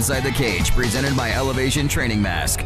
Inside the Cage, presented by Elevation Training Mask.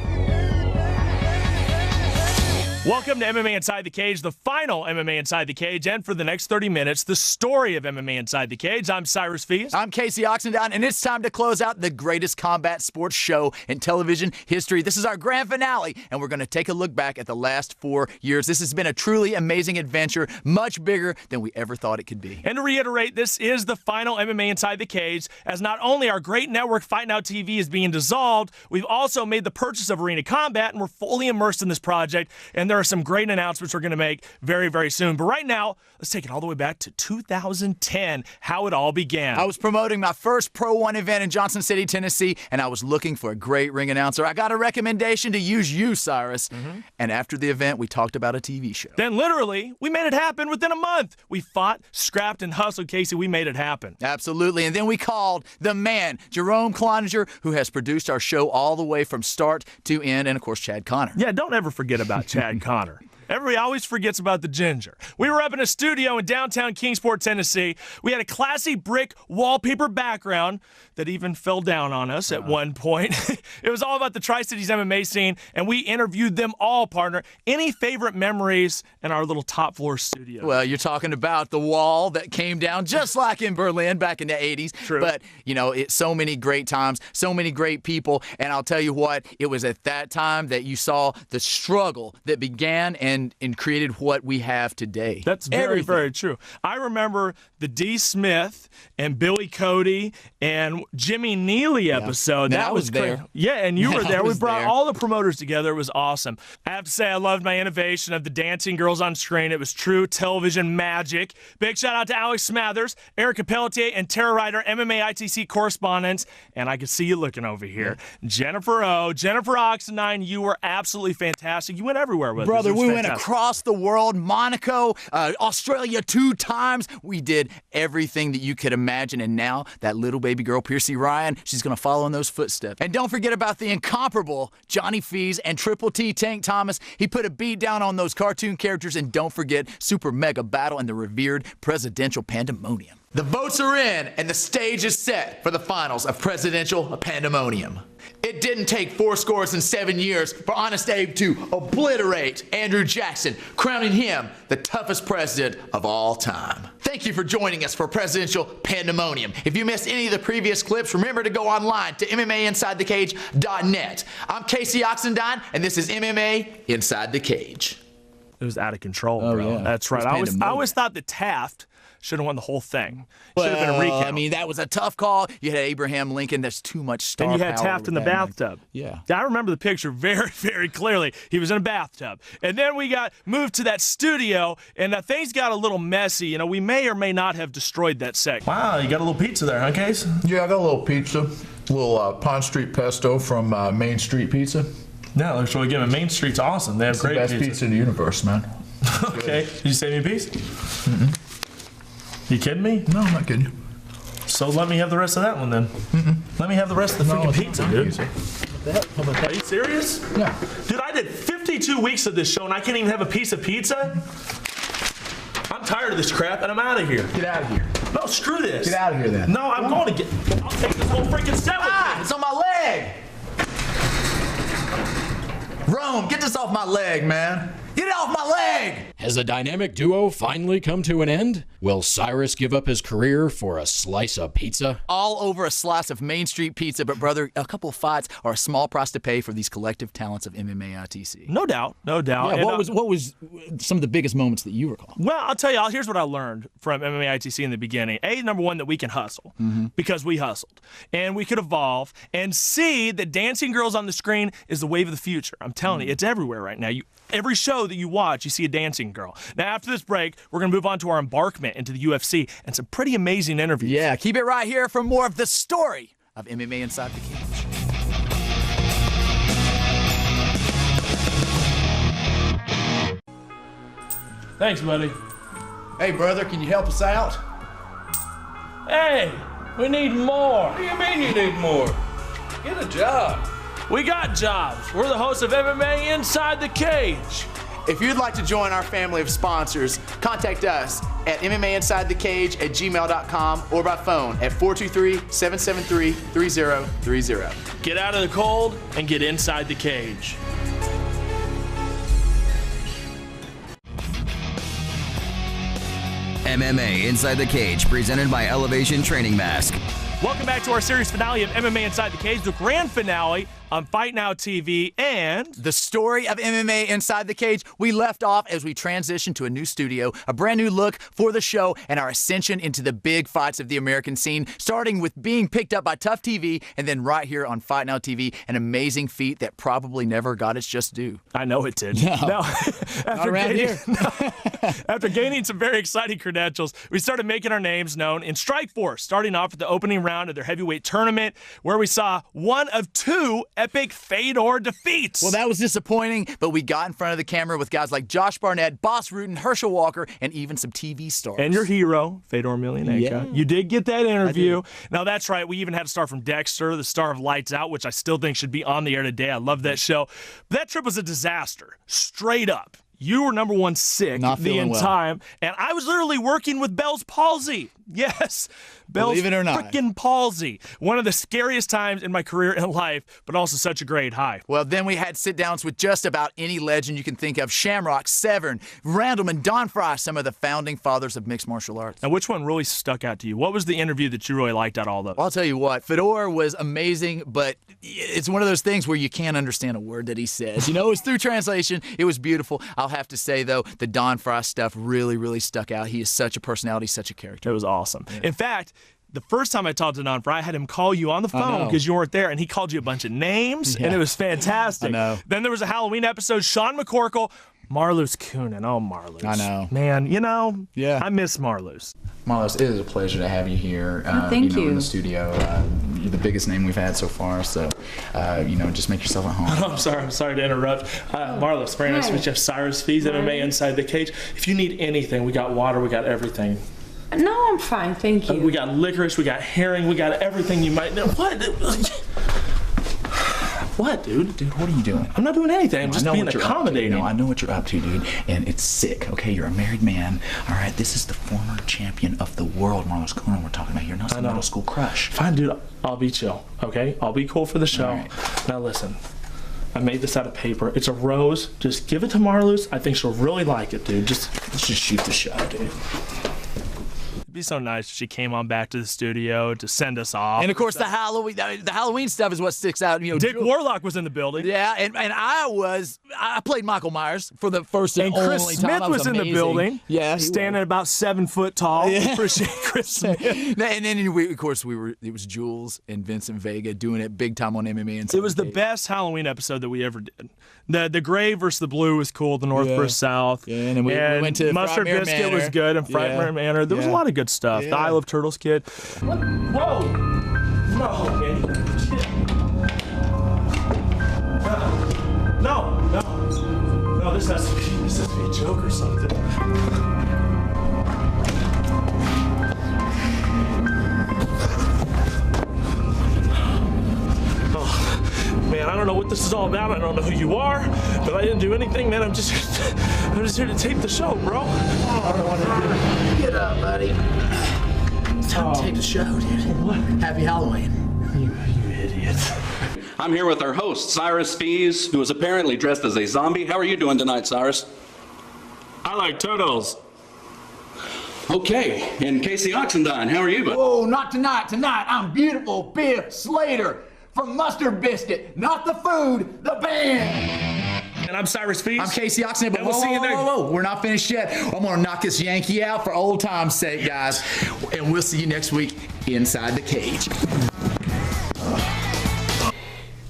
Welcome to MMA Inside the Cage, the final MMA Inside the Cage, and for the next 30 minutes, the story of MMA Inside the Cage. I'm Cyrus Fees. I'm Casey Oxendown, and it's time to close out the greatest combat sports show in television history. This is our grand finale, and we're going to take a look back at the last 4 years. This has been a truly amazing adventure, much bigger than we ever thought it could be. And to reiterate, this is the final MMA Inside the Cage, as not only our great network Fight Now TV is being dissolved, we've also made the purchase of Arena Combat, and we're fully immersed in this project, and there are some great announcements we're going to make very, very soon. But right now, let's take it all the way back to 2010, how it all began. I was promoting my first Pro 1 event in Johnson City, Tennessee, and I was looking for a great ring announcer. I got a recommendation to use you, Cyrus. And after the event, we talked about a TV show. Then literally, we made it happen within a month. We fought, scrapped, and hustled, Casey. We made it happen. Absolutely. And then we called the man, Jerome Cloninger, who has produced our show all the way from start to end, and of course, Chad Connor. Yeah, don't ever forget about Chad Connor. Everybody always forgets about the ginger. We were up in a studio in downtown Kingsport, Tennessee. We had a classy brick wallpaper background that even fell down on us at one point. It was all about the Tri-Cities MMA scene, and we interviewed them all, partner. Any favorite memories in our little top floor studio? Well, you're talking about the wall that came down just like in Berlin back in the 80s. True. But, you know, so many great times, so many great people. And I'll tell you what, it was at that time that you saw the struggle that began and created what we have today. That's very, very true. I remember the D. Smith and Billy Cody and Jimmy Neely episode. Man, that I was great. there. Yeah, and you were there. We brought there. all the promoters together. It was awesome. I have to say, I loved my innovation of the dancing girls on screen. It was true television magic. Big shout out to Alex Smathers, Erica Pelletier, and Tara Ryder, MMA ITC correspondents. And I could see you looking over here. Jennifer O, Jennifer Oxenine, you were absolutely fantastic. You went everywhere with us. Brother, It was we went fantastic. across the world, Monaco, Australia 2 times. We did everything that you could imagine. And now that little baby girl, Piercy Ryan, she's going to follow in those footsteps. And don't forget about the incomparable Johnny Fees and Triple T Tank Thomas. He put a beat down on those cartoon characters. And don't forget Super Mega Battle and the revered Presidential Pandemonium. The votes are in, and the stage is set for the finals of Presidential Pandemonium. It didn't take 7 years for Honest Abe to obliterate Andrew Jackson, crowning him the toughest president of all time. Thank you for joining us for Presidential Pandemonium. If you missed any of the previous clips, remember to go online to MMAInsideTheCage.net. I'm Casey Oxendown, and this is MMA Inside the Cage. It was out of control, bro. Yeah. That's right. It was I always thought that Taft should have won the whole thing. Should have been a recount. I mean, that was a tough call. You had Abraham Lincoln. There's too much star and you had power Taft in the with that. bathtub. Yeah. I remember the picture very, very clearly. He was in a bathtub. And then we got moved to that studio, and things got a little messy. You know, we may or may not have destroyed that segment. Wow, you got a little pizza there, huh, Case? Yeah, I got a little pizza, a little Pond Street pesto from Main Street Pizza. No, so again, Main Street's awesome. They have It's the great best pizza in the universe, man. Okay, did you save me a piece? You kidding me? No, I'm not kidding you. So let me have the rest of that one then. Let me have the rest of the freaking it's pizza, not dude. easy. Are you serious? Yeah. Dude, I did 52 weeks of this show and I can't even have a piece of pizza? I'm tired of this crap and I'm out of here. Get out of here. No, screw this. Get out of here then. No, I'm going to get. I'll take this whole freaking set with me. It's on my leg! Rome, get this off my leg, man. Get it off my leg! Has the dynamic duo finally come to an end? Will Cyrus give up his career for a slice of pizza? All over a slice of Main Street pizza, but brother, a couple of fights are a small price to pay for these collective talents of MMA ITC. No doubt, no doubt. Yeah, And, what was some of the biggest moments that you recall? Well, I'll tell you, here's what I learned from MMA ITC in the beginning. A, number one, that we can hustle because we hustled. And we could evolve. And C, that dancing girls on the screen is the wave of the future. I'm telling you, it's everywhere right now. Every show that you watch, you see a dancing girl. Now, after this break, we're going to move on to our embarkment into the UFC and some pretty amazing interviews. Yeah, keep it right here for more of the story of MMA Inside the Cage. Thanks, buddy. Hey, brother, can you help us out? Hey, we need more. What do you mean you need more? Get a job. We got jobs. We're the hosts of MMA Inside the Cage. If you'd like to join our family of sponsors, contact us at MMAinsidethecage@gmail.com or by phone at 423-773-3030. Get out of the cold and get inside the cage. MMA Inside the Cage, presented by Elevation Training Mask. Welcome back to our series finale of MMA Inside the Cage, the grand finale on Fight Now TV, and the story of MMA Inside the Cage. We left off as we transitioned to a new studio, a brand new look for the show, and our ascension into the big fights of the American scene, starting with being picked up by Tough TV, and then right here on Fight Now TV, an amazing feat that probably never got its just due. I know it did. No. After gaining some very exciting credentials, we started making our names known in Strikeforce, starting off with the opening round of their heavyweight tournament, where we saw one of two epic Fedor defeats. Well, that was disappointing, but we got in front of the camera with guys like Josh Barnett, Boss Rutan, Herschel Walker, and even some TV stars. And your hero, Fedor Emelianenko. Yeah. You did get that interview. Now, that's right. We even had a star from Dexter, the star of Lights Out, which I still think should be on the air today. I love that show. But that trip was a disaster, straight up. You were number one sick the entire time, and I was literally working with Bell's palsy. Yes, Bell's Believe it or not. freaking palsy. One of the scariest times in my career and life, but also such a great high. Well, then we had sit-downs with just about any legend you can think of. Shamrock, Severn, Randleman, Don Fry, some of the founding fathers of mixed martial arts. Now, which one really stuck out to you? What was the interview that you really liked out of all those? Well, I'll tell you what, Fedor was amazing, but it's one of those things where you can't understand a word that he says. You know, it was through translation. It was beautiful. I'll have to say, though, the Don Fry stuff really, really stuck out. He is such a personality, such a character. It was awesome. Yeah. In fact, the first time I talked to Don Fry, I had him call you on the phone because you weren't there, and he called you a bunch of names, and it was fantastic. I know. Then there was a Halloween episode, Sean McCorkle, Marloes Coonan. Oh, Marloes. I know. Man, you know, Yeah. I miss Marloes. Marloes, it is a pleasure to have you here. Thank you. In the studio. You're the biggest name we've had so far, so just make yourself at home. I'm sorry to interrupt. Marloes, very nice to meet you. Cyrus Fees, MMA Inside the Cage. If you need anything, we got water, we got everything. No, I'm fine, thank you. We got licorice, we got herring, we got everything you might know. What? What, dude? Dude, what are you doing? I'm not doing anything. I'm just being accommodating. No, I know what you're up to, dude, and it's sick, okay? You're a married man, all right? This is the former champion of the world, Marloes Coonan, we're talking about here, not some middle school crush. Fine, dude. I'll be chill, okay? I'll be cool for the show. Right. Now, listen. I made this out of paper. It's a rose. Just give it to Marloes. I think she'll really like it, dude. Let's just shoot the shot, dude. It'd be so nice if she came on back to the studio to send us off. And, of course, the Halloween stuff is what sticks out. You know, Dick Warlock was in the building. Yeah, and I played Michael Myers for the first and Chris only Smith time. was in the building. Yeah, standing about 7 foot tall. Yeah. Appreciate Chris Smith. And then, it was Jules and Vincent Vega doing it big time on MMA. And it was the best Halloween episode that we ever did. The gray versus the blue was cool. The North versus South. Yeah, and then we went to Mustard Frightmare Biscuit Manor. was good, and Frightmare Manor. There was a lot of good stuff. Yeah. The Isle of Turtles Kid. What? Whoa! No, man. No, this has to be a joke or something. Man, I don't know what this is all about. I don't know who you are, but I didn't do anything, man. I'm just here to tape the show, bro. I don't want to Get up, buddy. It's time to take the show, dude. What? Happy Halloween. You idiot. I'm here with our host, Cyrus Fees, who is apparently dressed as a zombie. How are you doing tonight, Cyrus? I like turtles. Okay, and Casey Oxendine, how are you, bud? Whoa, not tonight. Tonight, I'm beautiful Biff Slater from Mustard Biscuit. Not the food, the band. And I'm Cyrus Fees. I'm Casey Oxenden, but And we'll see you next. whoa. We're not finished yet. I'm going to knock this Yankee out for old time's sake, guys. And we'll see you next week inside the cage.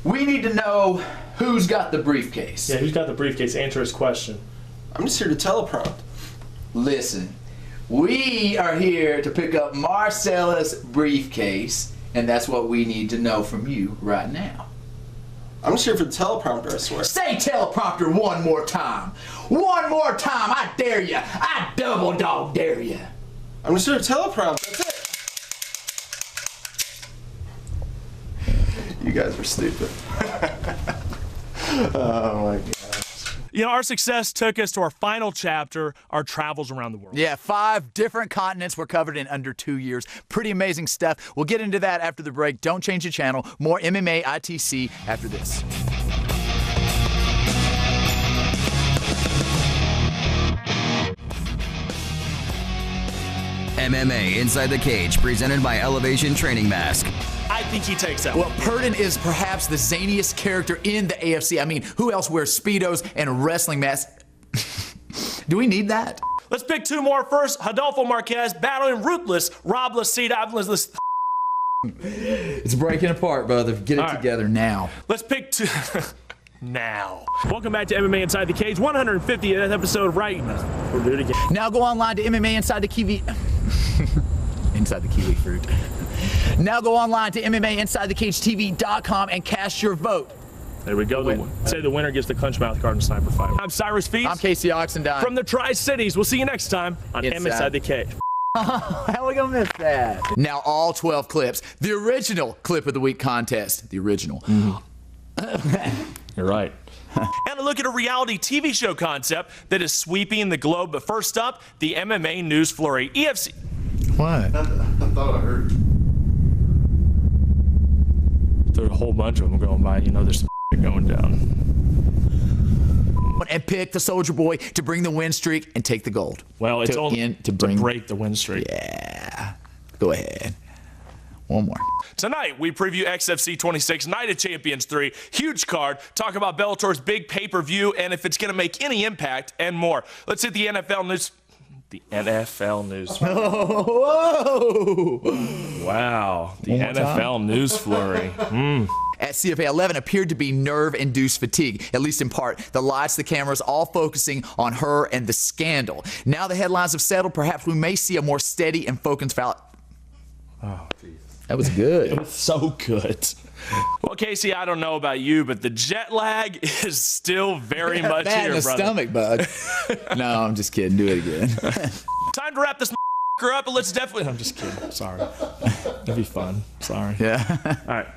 We need to know who's got the briefcase. Yeah, who's got the briefcase? Answer his question. I'm just here to teleprompt. Listen, we are here to pick up Marcella's briefcase, and that's what we need to know from you right now. I'm just here for the teleprompter, I swear. Say teleprompter one more time. One more time, I dare you. I double dog dare you. I'm just here to teleprompt, that's it. You guys are stupid. Oh my god. You know, our success took us to our final chapter, our travels around the world. Yeah, 5 different continents were covered in under 2 years. Pretty amazing stuff. We'll get into that after the break. Don't change the channel. More MMA ITC after this. MMA Inside the Cage, presented by Elevation Training Mask. I think he takes that Well, one. Purdon is perhaps the zaniest character in the AFC. I mean, who else wears Speedos and a wrestling mask? Do we need that? Let's pick 2 more. First, Adolfo Marquez battling ruthless Rob Lacita. It's breaking apart, brother. Get it together now. Let's pick 2. Now. Welcome back to MMA Inside the Cage, 150th episode right now. We'll do it again. Now go online to MMA Inside the Kiwi. Inside the Kiwi fruit. Now go online to MMAInsideTheCageTV.com and cast your vote. There we go. Say the winner gets the clinch mouth guard and sniper fight. I'm Cyrus Feast. I'm Casey Oxendine. From the Tri-Cities. We'll see you next time on Inside the Cage. How are we going to miss that? Now all 12 clips. The original clip of the week contest. The original. You're right. And a look at a reality TV show concept that is sweeping the globe. But first up, the MMA news flurry. EFC. What? I thought I heard. There's a whole bunch of them going by. You know, there's some going down. And pick the Soldier Boy to bring the win streak and take the gold. Well, it's only to break the win streak. Yeah. Go ahead. One more. Tonight, we preview XFC 26, Night of Champions 3, huge card, talk about Bellator's big pay-per-view, and if it's going to make any impact, and more. Let's hit the NFL news. The NFL news. Whoa! Wow. The NFL news flurry. At CFA 11 appeared to be nerve-induced fatigue, at least in part. The lights, the cameras, all focusing on her and the scandal. Now the headlines have settled. Perhaps we may see a more steady and focused foul. Oh, Jesus. That was good. It was so good. Well, Casey, I don't know about you, but the jet lag is still very much Bad here, in the brother. stomach bug. No, I'm just kidding. Do it again. Time to wrap this up, but let's definitely... I'm just kidding. Sorry. That'd be fun. Sorry. Yeah. All right.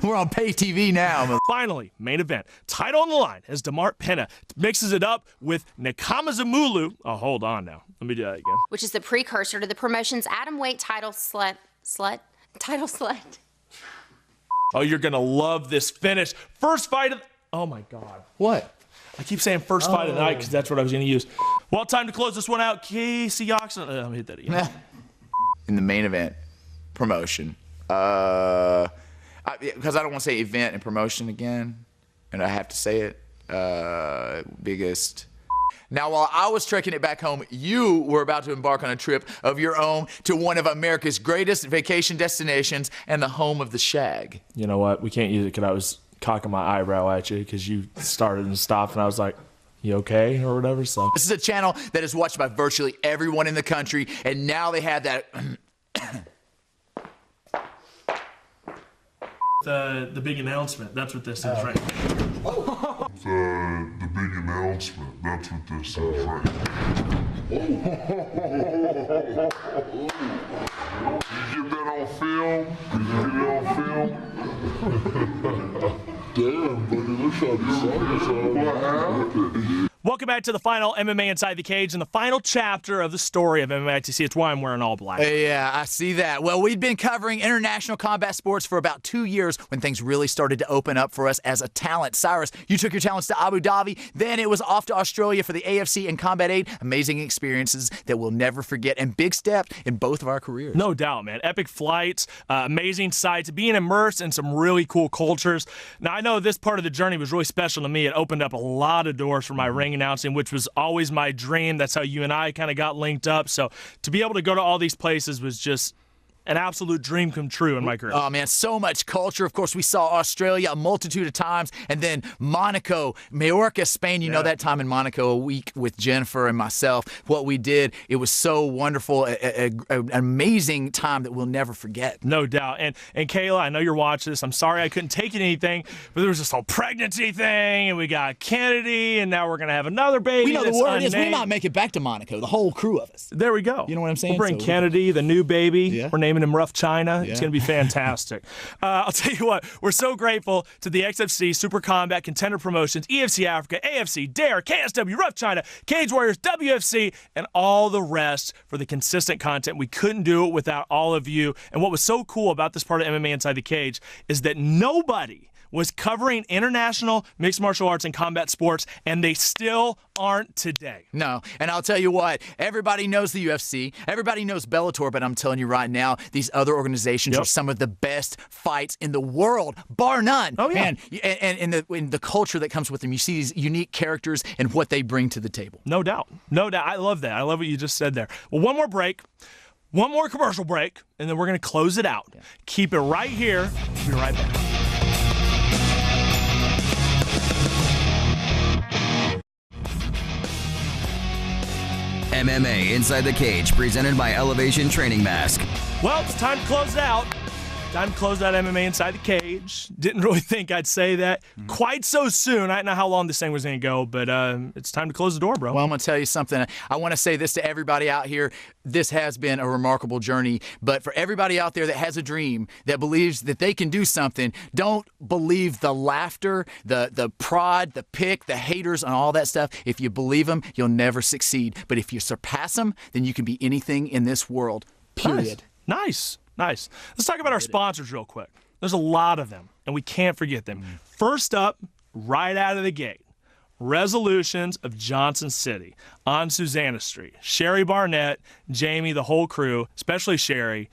We're on pay TV now. Finally, main event. Title on the line as DeMart Pena mixes it up with Nakamazamulu. Oh, hold on now. Let me do that again. Which is the precursor to the promotion's atomweight title slut. Oh, you're going to love this finish. First fight of... Oh, my God. What? I keep saying first fight of the night because that's what I was going to use. Well, time to close this one out. Casey Oxen. Let me hit that again. In the main event promotion. Because I don't want to say event and promotion again. And I have to say it. Biggest... Now, while I was trekking it back home, you were about to embark on a trip of your own to one of America's greatest vacation destinations and the home of the shag. You know what? We can't use it because I was cocking my eyebrow at you because you started and stopped, and I was like, you okay? Or whatever. So this is a channel that is watched by virtually everyone in the country, and now they have that... The big announcement. That's what this is, right? The big announcement. That's what this is, right? Did you get that on film? Did you get it on film? Damn, buddy, look how you saw what happened. Welcome back to the final MMA Inside the Cage and the final chapter of the story of MMA ITC. It's why I'm wearing all black. Yeah, I see that. Well, we've been covering international combat sports for about 2 years when things really started to open up for us as a talent. Cyrus, you took your talents to Abu Dhabi. Then it was off to Australia for the AFC and Combat 8. Amazing experiences that we'll never forget and big steps in both of our careers. No doubt, man. Epic flights, amazing sights, being immersed in some really cool cultures. Now, I know this part of the journey was really special to me. It opened up a lot of doors for my ring announcing, which was always my dream. That's how you and I kind of got linked up. So to be able to go to all these places was just an absolute dream come true in my career. Oh, man, so much culture. Of course, we saw Australia a multitude of times, and then Monaco, Majorca, Spain. You know that time in Monaco, a week with Jennifer and myself, what we did, it was so wonderful, an amazing time that we'll never forget. No doubt. And Kayla, I know you're watching this. I'm sorry I couldn't take anything, but there was this whole pregnancy thing, and we got Kennedy, and now we're going to have another baby. We know the word is we unnamed. might make it back to Monaco, the whole crew of us. There we go. You know what I'm saying? We'll bring Kennedy, the new baby. Yeah. We're naming naming him Rough China. Yeah. It's going to be fantastic. I'll tell you what, we're so grateful to the XFC, Super Combat, Contender Promotions, EFC Africa, AFC, DARE, KSW, Rough China, Cage Warriors, WFC, and all the rest for the consistent content. We couldn't do it without all of you. And what was so cool about this part of MMA Inside the Cage is that nobody was covering international mixed martial arts and combat sports, and they still aren't today. No, and I'll tell you what, everybody knows the UFC, everybody knows Bellator, but I'm telling you right now, these other organizations are some of the best fights in the world, bar none. Oh, yeah. And in the culture that comes with them, you see these unique characters and what they bring to the table. No doubt. No doubt. I love that. I love what you just said there. Well, one more break, one more commercial break, and then we're going to close it out. Yeah. Keep it right here. We'll be right back. MMA Inside the Cage, presented by Elevation Training Mask. Well, it's time to close it out. Time to close out MMA Inside the Cage. Didn't really think I'd say that quite so soon. I didn't know how long this thing was going to go, but it's time to close the door, bro. Well, I'm going to tell you something. I want to say this to everybody out here. This has been a remarkable journey, but for everybody out there that has a dream, that believes that they can do something, don't believe the laughter, the prod, the pick, the haters, and all that stuff. If you believe them, you'll never succeed. But if you surpass them, then you can be anything in this world, period. Nice. Let's talk about our sponsors real quick. There's a lot of them, and we can't forget them. First up, right out of the gate, Resolutions of Johnson City on Susanna Street. Sherry Barnett, Jamie, the whole crew, especially Sherry.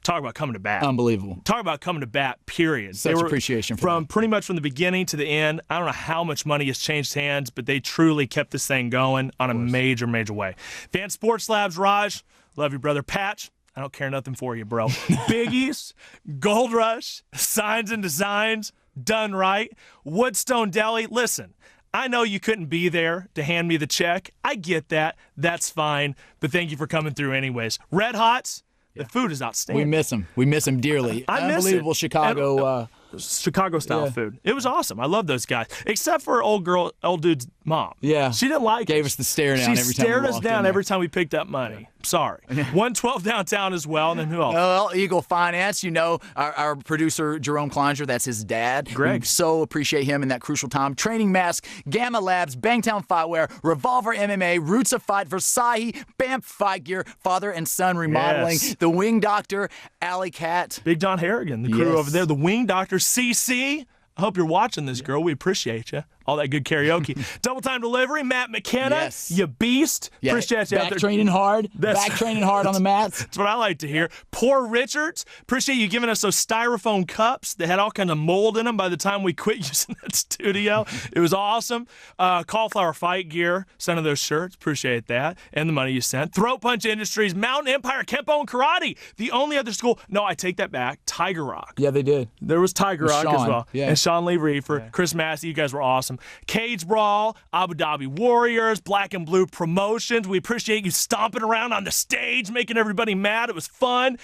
Talk about coming to bat. Unbelievable. Talk about coming to bat, period. Such appreciation for from pretty much from the beginning to the end. I don't know how much money has changed hands, but they truly kept this thing going on a major, major way. Van Sports Labs, Raj, love you, brother. Patch, I don't care nothing for you, bro. Biggies, Gold Rush, Signs and Designs, done right. Woodstone Deli, listen, I know you couldn't be there to hand me the check. I get that. That's fine. But thank you for coming through anyways. Red Hots, the food is outstanding. We miss them. We miss them dearly. I miss Unbelievable it. Chicago. Chicago-style food. It was awesome. I love those guys. Except for old dude's mom. Yeah. She didn't like Gave us the stare down every time we stared us walked down in every time we picked up money. Sorry. 112 downtown as well. And then who else? Well, Eagle Finance, you know, our producer, Jerome Kleinger, that's his dad. Greg. We so appreciate him in that crucial time. Training Mask, Gamma Labs, Bangtown Fightwear, Revolver MMA, Roots of Fight, Versailles, BAMF Fight Gear, Father and Son Remodeling, Yes. The Wing Doctor, Alley Cat. Big Don Harrigan, the crew over there. The Wing Doctor, CC. I hope you're watching this, girl. We appreciate you. All that good karaoke. Double Time Delivery, Matt McKenna. Yes. You beast. Yeah. Appreciate you out Back there. training hard. Back training hard on the mats. That's what I like to hear. Poor Richards. Appreciate you giving us those styrofoam cups that had all kinds of mold in them by the time we quit using that studio. It was awesome. Cauliflower Fight Gear. Sent of those shirts. Appreciate that. And the money you sent. Throat Punch Industries. Mountain Empire. Kempo and Karate. The only other school. No, I take that back. Tiger Rock. Yeah, they did. There was Tiger Rock as well. Yeah. And Sean Lee Reefer, Chris Massey, you guys were awesome. Cage Brawl, Abu Dhabi Warriors, Black and Blue Promotions. We appreciate you stomping around on the stage, making everybody mad. It was fun.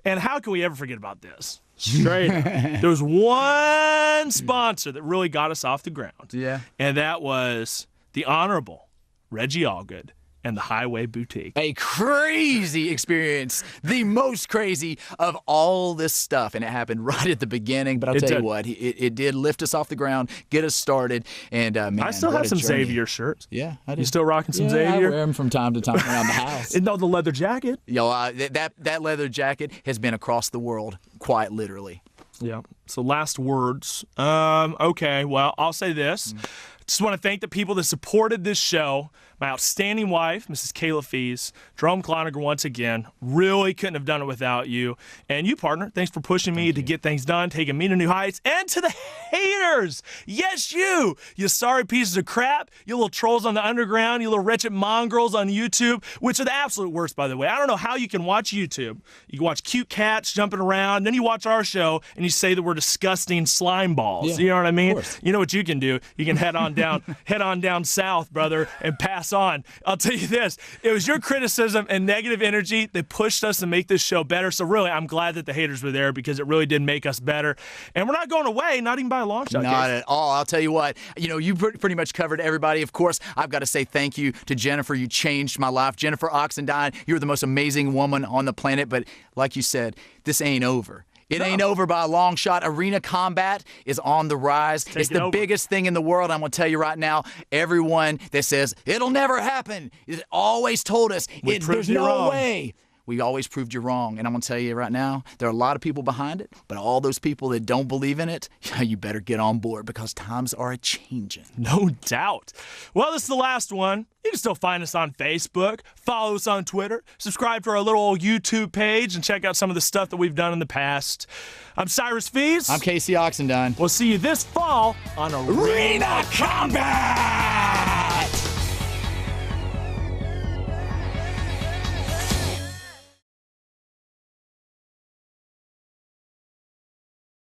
And how can we ever forget about this? Straight up. There was one sponsor that really got us off the ground. Yeah. And that was the Honorable Reggie Allgood and the Highway Boutique. A crazy experience. The most crazy of all this stuff. And it happened right at the beginning. But I'll tell you what, it did lift us off the ground, get us started. And man, I still have some Xavier shirts. Yeah, I do. You still rocking some I Xavier? wear them from time to time around the house. No, the leather jacket. Yo, that leather jacket has been across the world, quite literally. Yeah. So last words. Okay, well, I'll say this. Just want to thank the people that supported this show. My outstanding wife, Mrs. Kayla Fees, Jerome Cloninger once again. Really couldn't have done it without you. And you, partner, thanks for pushing me to get things done, taking me to new heights. And to the haters, yes, you sorry pieces of crap, you little trolls on the underground, you little wretched mongrels on YouTube, which are the absolute worst, by the way. I don't know how you can watch YouTube. You can watch cute cats jumping around, then you watch our show, and you say that we're disgusting slime balls. Yeah, you know what I mean? You know what you can do? You can head on down south, brother, and pass pass on. I'll tell you this. It was your criticism and negative energy that pushed us to make this show better. So really, I'm glad that the haters were there because it really did make us better. And we're not going away, not even by a long shot. Not at all. I'll tell you what. You pretty much covered everybody. Of course, I've got to say thank you to Jennifer. You changed my life. Jennifer Oxendine, you're the most amazing woman on the planet. But like you said, this ain't over. It ain't over by a long shot. Arena combat is on the rise. It's the biggest thing in the world. I'm going to tell you right now, everyone that says, it'll never happen, it always told us, there's no way. We always proved you wrong. And I'm going to tell you right now, there are a lot of people behind it, but all those people that don't believe in it, you better get on board because times are a-changing. No doubt. Well, this is the last one. You can still find us on Facebook, follow us on Twitter, subscribe to our little old YouTube page, and check out some of the stuff that we've done in the past. I'm Cyrus Fees. I'm Casey Oxendine. We'll see you this fall on Arena Combat!